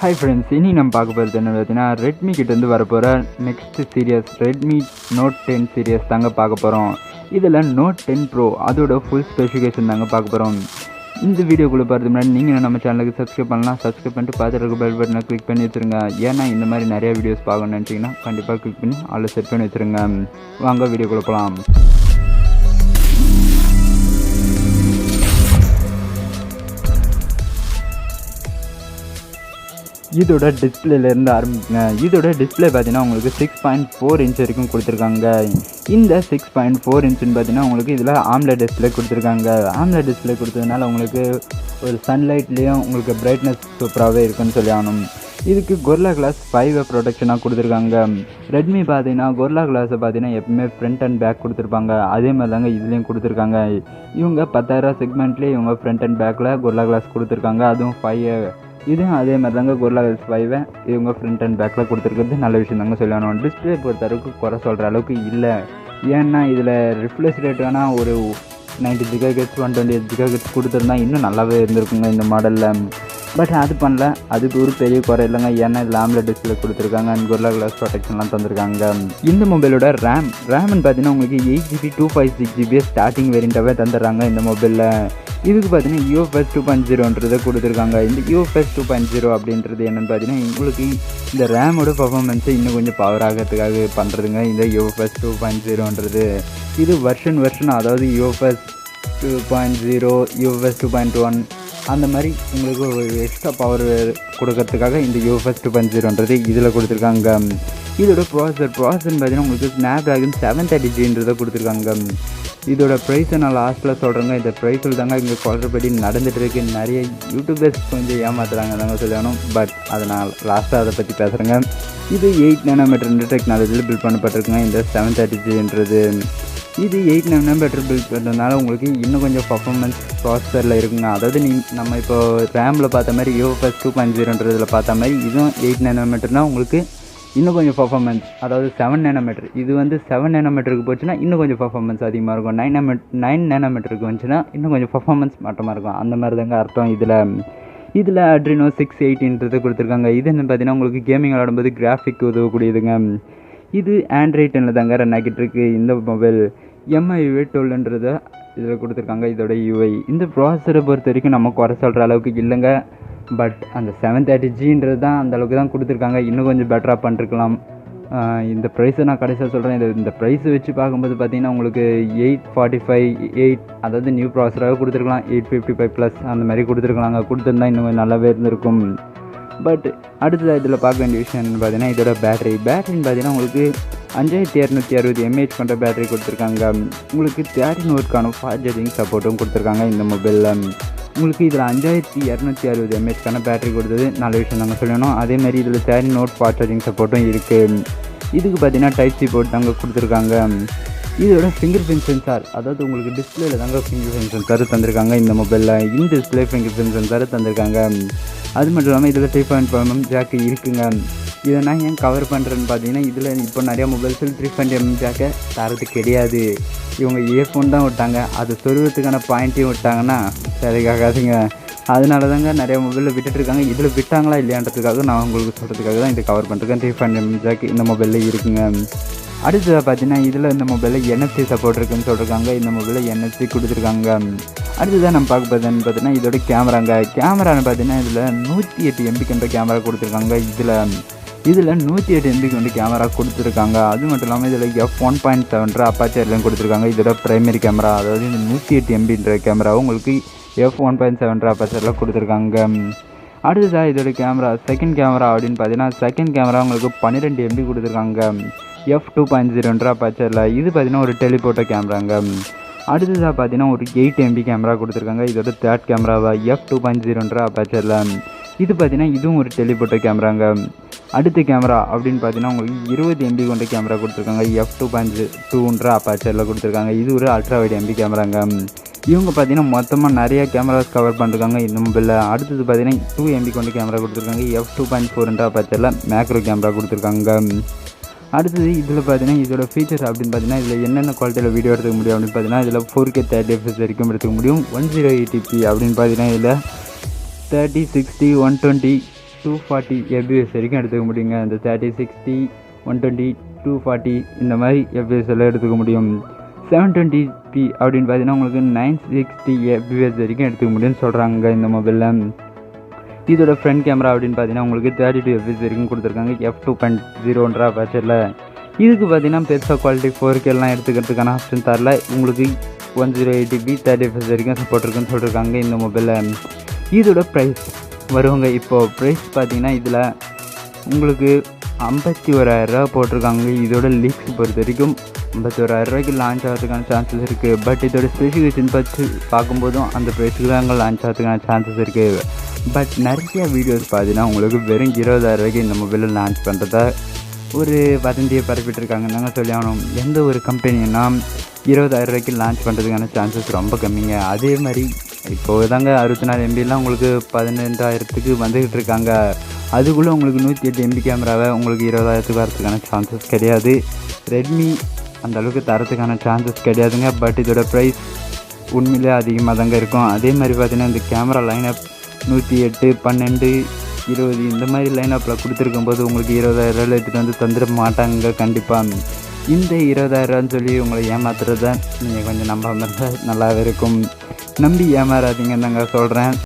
Hi friends, இனி நம்ம பார்க்க போகிறது என்ன பார்த்தீங்கன்னா, ரெட்மி கிட்டேருந்து வரப்போகிற next series Redmi note 10 series தாங்க பார்க்க போகிறோம். இதில் நோட் 10 ப்ரோ அதோட ஃபுல் ஸ்பெசிஃபிகேஷன் தாங்க பார்க்க போகிறோம். இந்த வீடியோக்குள்ளே பார்த்து முன்னாடி நீங்கள் நம்ம சேனலுக்கு சப்ஸ்கிரைப் பண்ணலாம். சப்ஸ்கிரைப் பண்ணிட்டு பார்த்துட்டு இருக்க பெல் பட்டனை கிளிக் பண்ணி வச்சுருங்க. ஏன்னா இந்த மாதிரி நிறைய வீடியோஸ் பார்க்கணும்னு நினச்சிங்கன்னா கண்டிப்பாக கிளிக் பண்ணி அதில் செட் பண்ணி வச்சுருங்க. வாங்க வீடியோக்குள்ளே போகலாம். இதோட டிஸ்பிளேலேருந்து ஆரம்பிக்குங்க. இதோட டிஸ்பிளே பார்த்தீங்கன்னா உங்களுக்கு 6.4 இன்ச் வரைக்கும் கொடுத்துருக்காங்க. இந்த 6.4 இன்ச்சுன்னு பார்த்தீங்கன்னா உங்களுக்கு இதில் ஆம்லெட் டிஸ்பிளே கொடுத்துருக்காங்க. ஆம்லெட் டிஸ்பிளே கொடுத்ததுனால உங்களுக்கு ஒரு சன்லைட்லேயும் உங்களுக்கு பிரைட்னஸ் சூப்பராகவே இருக்குன்னு சொல்லி ஆகணும். இதுக்கு கொரில்லா கிளாஸ் 5 ப்ரொடெக்ஷனாக கொடுத்துருக்காங்க. ரெட்மி பார்த்தீங்கன்னா கொரில்லா கிளாஸை பார்த்தீங்கன்னா எப்பவுமே ஃப்ரண்ட் அண்ட் பேக் கொடுத்துருப்பாங்க. அதே மாதிரி தாங்க இதுலேயும் கொடுத்துருக்காங்க. இவங்க 10,000 செக்மெண்ட்லேயே இவங்க ஃப்ரண்ட் அண்ட் பேக்கில் கொரில்லா கிளாஸ் கொடுத்துருக்காங்க. அதுவும் 5 இதுவும் அதே மாதிரி தாங்க கொரில்லா கிளாஸ் 5 இவங்க ஃப்ரண்ட் அண்ட் பேக்கில் கொடுத்துருக்கிறது நல்ல விஷயம் தாங்க சொல்லணும். டிஸ்பிளே பொறுத்தளவுக்கு குறை சொல்கிற அளவுக்கு இல்லை. ஏன்னா இதில் ரிஃப்ரெஷ் ரேட் வேணால் ஒரு 90 GHz 128 GHz கொடுத்துருந்தா இன்னும் நல்லாவே இருந்திருக்குங்க இந்த மாடலில். பட் அது பண்ணல. அதுக்கு ஒரு பெரிய குறை இல்லைங்க. ஏன்னா இதில் ஆம்லெட் டிஸ்பிளே கொடுத்துருக்காங்க அண்ட் கொரில்லா கிளாஸ் ப்ரொடெக்ஷன்லாம் தந்திருக்காங்க. இந்த மொபைலோட ரேம்னு பார்த்தீங்கன்னா உங்களுக்கு 8GB 256GB ஸ்டார்டிங் வேரியண்ட்டாகவே தந்துடுறாங்க இந்த மொபைலில். இதுக்கு பார்த்தீங்கன்னா UFS 2.0ன்றதை கொடுத்துருக்காங்க. இந்த UFS 2.0 அப்படின்றது என்னென்னு பார்த்தீங்கன்னா உங்களுக்கு இந்த ரேமோட பர்ஃபார்மன்ஸை இன்னும் கொஞ்சம் பவர் ஆகிறதுக்காக பண்ணுறதுங்க இந்த UFS 2.0ன்றது. இது வருஷன் அதாவது UFS 2.0 UFS 2.1 அந்த மாதிரி உங்களுக்கு ஒரு எக்ஸ்ட்ரா பவர் கொடுக்கறதுக்காக இந்த UFS 2.0ன்றது இதில் கொடுத்துருக்காங்க. இதோட ப்ராசர்னு பார்த்தீங்கன்னா உங்களுக்கு ஸ்னாப்ட்ராகன் 730Gன்றதை கொடுத்துருக்காங்க. இதோட ப்ரைஸை நான் லாஸ்ட்டில் சொல்கிறேங்க. இந்த ப்ரைஸில் தாங்க இங்கே குளறுபடி நடந்துகிட்டு இருக்கு. நிறைய யூடியூபர்ஸ் கொஞ்சம் ஏமாத்துறாங்க தாங்க சொல்லணும். பட் அதை நான் லாஸ்ட்டாக அதை பற்றி பேசுகிறேங்க. இது 8 nm டெக்னாலஜியில் பில்ட் பண்ணப்பட்டிருக்குங்க இந்த 730Gன்றது. இது 8 nm பில்ட் பண்ணுறதுனால உங்களுக்கு இன்னும் கொஞ்சம் பர்ஃபார்மன்ஸ் ப்ராசஸரில் இருக்குங்க. அதாவது நம்ம இப்போ ரேமில் பார்த்த மாதிரி UFS 2.0ன்றதில் பார்த்த மாதிரி இதுவும் 8 nm உங்களுக்கு இன்னும் கொஞ்சம் பர்ஃபார்மன்ஸ், அதாவது 7 nm இது வந்து 7 nm போச்சுன்னா இன்னும் கொஞ்சம் பர்ஃபார்மன்ஸ் அதிகமாக இருக்கும். 9 nm வந்துச்சுன்னா இன்னும் கொஞ்சம் பர்ஃபார்மன்ஸ் மாற்றமாக இருக்கும். அந்த மாதிரி தாங்க அர்த்தம். இதில் Adreno 680ன்றது கொடுத்துருக்காங்க. இது என்ன பார்த்தீங்கன்னா உங்களுக்கு கேமிங் விளாடும்போது கிராஃபிக் உதவக்கூடியதுங்க. இது ஆண்ட்ராய்ட் 10 தாங்க ரன் ஆகிட்டு இருக்கு இந்த மொபைல். MI 12ன்றதை இதில் கொடுத்துருக்காங்க இதோட UI. இந்த ப்ராசஸரை பொறுத்த வரைக்கும் நம்ம குறை சொல்கிற அளவுக்கு இல்லைங்க. பட் அந்த 730Gன்றது தான் அந்தளவுக்கு தான் கொடுத்துருக்காங்க. இன்னும் கொஞ்சம் பெட்டராக பண்ணிருக்கலாம். இந்த ப்ரைஸை நான் கடைசியாக சொல்கிறேன். இந்த ப்ரைஸை வச்சு பார்க்கும்போது பார்த்தீங்கன்னா உங்களுக்கு 845 அதாவது நியூ ப்ராசஸராக கொடுத்துருக்கலாம். 855+ அந்த மாதிரி கொடுத்துருக்கலாங்க. கொடுத்துருந்தா இன்னும் கொஞ்சம் நல்லாவே இருந்திருக்கும். பட் அடுத்ததாக இதில் பார்க்க வேண்டிய விஷயம் என்னென்னு பார்த்தீங்கன்னா இதோட பேட்டரின்னு பார்த்தீங்கன்னா உங்களுக்கு 5260 mAh கொண்ட பேட்டரி கொடுத்துருக்காங்க. உங்களுக்கு 13 Wக்கான ஃபாஸ்ட் சார்ஜிங் சப்போர்ட்டும் கொடுத்துருக்காங்க இந்த மொபைலில். உங்களுக்கு இதில் 5260 mAhக்கான பேட்டரி கொடுத்தது நல்ல விஷயம் தாங்க சொல்லணும். அதேமாதிரி இதில் 13 W ஃபாஸ்ட் சார்ஜிங் சப்போர்ட்டும் இருக்குது. இதுக்கு பார்த்தீங்கன்னா டைப் சி போர்ட் தாங்க கொடுத்துருக்காங்க. இதோட ஃபிங்கர் பிரிண்ட் சென்சார், அதாவது உங்களுக்கு டிஸ்பிளேல தாங்க ஃபிங்கர் பிரிண்ட் சென்சார் தந்திருக்காங்க இந்த மொபைலில். இந்த டிஸ்பிளே ஃபிங்கர் பிரிண்ட் சென்சார் தந்திருக்காங்க. அது மட்டும் இல்லாமல் இதில் 3.5mm ஜாக்கு இருக்குங்க. இதை நான் ஏன் கவர் பண்ணுறேன்னு பார்த்தீங்கன்னா இதில் இப்போ நிறையா மொபைல்ஸில் 3.5mm ஜாக்கை தரது கிடையாது. இவங்க இயர்ஃபோன் தான் விட்டாங்க. அது சொருவத்துக்கான பாயிண்ட்டையும் விட்டாங்கன்னா சரியாகாதுங்க. அதனால தாங்க நிறையா மொபைலில் விட்டுட்டுருக்காங்க. இதில் விட்டாங்களா இல்லையான்றதுக்காக நான் உங்களுக்கு சொல்கிறதுக்காக தான் இதை கவர் பண்ணுறேன். 3.5mm ஜாக் இந்த மொபைலில் இருக்குங்க. அடுத்ததாக பார்த்தீங்கன்னா இதில் இந்த மொபைலில் NFC சப்போர்ட் இருக்குதுன்னு சொல்லியிருக்காங்க. இந்த மொபைலில் NFC கொடுத்துருக்காங்க. அடுத்ததாக நம்ம பார்க்க பார்த்தீங்கன்னு பார்த்தீங்கன்னா இதோட கேமரான்னு பார்த்தீங்கன்னா இதில் 108 MB கொண்ட கேமரா கொடுத்துருக்காங்க. இதில் 108 MB கொண்ட கேமரா கொடுத்துருக்காங்க. அது மட்டும் இல்லாமல் இதில் f1.7 அப்பாச்சர்லையும் கொடுத்துருக்காங்க. இதோட ப்ரைமரி கேமரா, அதாவது இந்த 108 MBன்ற கேமராவும் உங்களுக்கு f1.7 அப்பாச்சரில் கொடுத்துருக்காங்க. அடுத்ததாக இதோட செகண்ட் கேமரா அப்படின்னு பார்த்தீங்கன்னா செகண்ட் கேமரா உங்களுக்கு 12 MB கொடுத்துருக்காங்க f2.0 அப்பாச்சரில். இது பார்த்தீங்கன்னா ஒரு டெலிபோட்டோ கேமராங்க. அடுத்ததாக பார்த்தீங்கன்னா ஒரு 8 MB கேமரா கொடுத்துருக்காங்க. இதோட தேர்ட் கேமராவை f2.0 அப்பாச்சரில். இது பார்த்தீங்கன்னா இதுவும் ஒரு டெலிபோட்டோ கேமராங்க. அடுத்த கேமரா அப்படின்னு பார்த்தீங்கன்னா உங்களுக்கு 20 MB கொண்ட கேமரா கொடுத்துருக்காங்க. f2.2 அப்பாச்சரில் கொடுத்துருக்காங்க. இது ஒரு அல்ட்ரா வைட் MB கேமராங்க. இவங்க பார்த்தீங்கன்னா மொத்தமாக நிறைய கேமராஸ் கவர் பண்ணிருக்காங்க இந்த மொபைலில். அடுத்தது பார்த்தீங்கன்னா 2 MB கொண்ட கேமரா கொடுத்துருக்காங்க. f2.4 அப்பாச்சரில் மேக்ரோ கேமரா கொடுத்துருக்காங்க. அடுத்தது இதில் பார்த்தீங்கன்னா இதோட ஃபீச்சர்ஸ் அப்படின்னு பார்த்தீங்கன்னா இதில் என்னென்ன குவாலிட்டியில் வீடியோ எடுத்துக்க முடியும் அப்படின்னு பார்த்தீங்கன்னா இதில் 4K 30 FPS வரைக்கும் எடுத்துக்க முடியும். 1080p அப்படின்னு பார்த்தீங்கன்னா இதில் 30, 60, 120 240 fps வரைக்கும் எடுத்துக்க முடியுங்க. இந்த 30, 60, 120, 240 இந்த மாதிரி fps எல்லாம் எடுத்துக்க முடியும். 720p அப்படின்னு பார்த்தீங்கன்னா உங்களுக்கு 960 fps வரைக்கும் எடுத்துக்க முடியும்னு சொல்கிறாங்க இந்த மொபைலில். இதோட ஃப்ரண்ட் கேமரா அப்படின்னு பார்த்தீங்கன்னா உங்களுக்கு 32 fps வரைக்கும் கொடுத்துருக்காங்க f2.0ன்ற பட்சத்தில். இதுக்கு பார்த்தீங்கன்னா பெருசாக குவாலிட்டி 4Kலாம் எடுத்துக்கிறதுக்கான ஆப்ஷன் தரல. உங்களுக்கு 1080p 30 fps வரைக்கும் சப்போர்ட் இருக்குன்னு சொல்லியிருக்காங்க இந்த மொபைலில். இதோட ப்ரைஸ் வருவாங்க. இப்போது ப்ரைஸ் பார்த்தீங்கன்னா இதில் உங்களுக்கு 51,000 போட்டிருக்காங்க. இதோட லீக்ஸ் பொறுத்த வரைக்கும் 51,000 லான்ச் ஆகிறதுக்கான சான்சஸ் இருக்குது. பட் இதோட ஸ்பெசிஃபிகேஷன் பற்றி பார்க்கும்போதும் அந்த ப்ரைஸுக்கு தான் அங்கே லான்ச் ஆகிறதுக்கான சான்சஸ் இருக்குது. பட் நிறைய வீடியோஸ் பார்த்தீங்கன்னா உங்களுக்கு வெறும் 20,000 இந்த மொபைலில் லான்ச் பண்ணுறதா ஒரு வதந்தியை பரப்பிட்டுருக்காங்கன்னு தாங்க சொல்லி ஆகணும். எந்த ஒரு கம்பெனின்னா 20,000 லான்ச் பண்ணுறதுக்கான சான்சஸ் ரொம்ப கம்மிங்க. அதே மாதிரி இப்போது தாங்க 64 MBலாம் உங்களுக்கு 12,000 வந்துக்கிட்டு இருக்காங்க. அதுக்குள்ளே உங்களுக்கு 108 MB கேமராவை உங்களுக்கு 20,000 வரதுக்கான சான்சஸ் கிடையாது. ரெட்மி அந்தளவுக்கு தரத்துக்கான சான்சஸ் கிடையாதுங்க. பட் இதோட ப்ரைஸ் உண்மையிலே அதிகமாக தாங்க இருக்கும். அதே மாதிரி பார்த்தீங்கன்னா இந்த கேமரா லைனப் 108, 12, 20 இந்த மாதிரி லைனப்பில் கொடுத்துருக்கும் போது உங்களுக்கு 20,000 எடுத்துகிட்டு வந்து தந்துட மாட்டாங்க கண்டிப்பாக. இந்த 20,000 சொல்லி உங்களை ஏமாத்துறத நீங்கள் கொஞ்சம் நம்பாமல் இருந்தால் நல்லாவே இருக்கும். நம்பி ஏமாறாதீங்கன்னு தாங்க சொல்கிறேன்.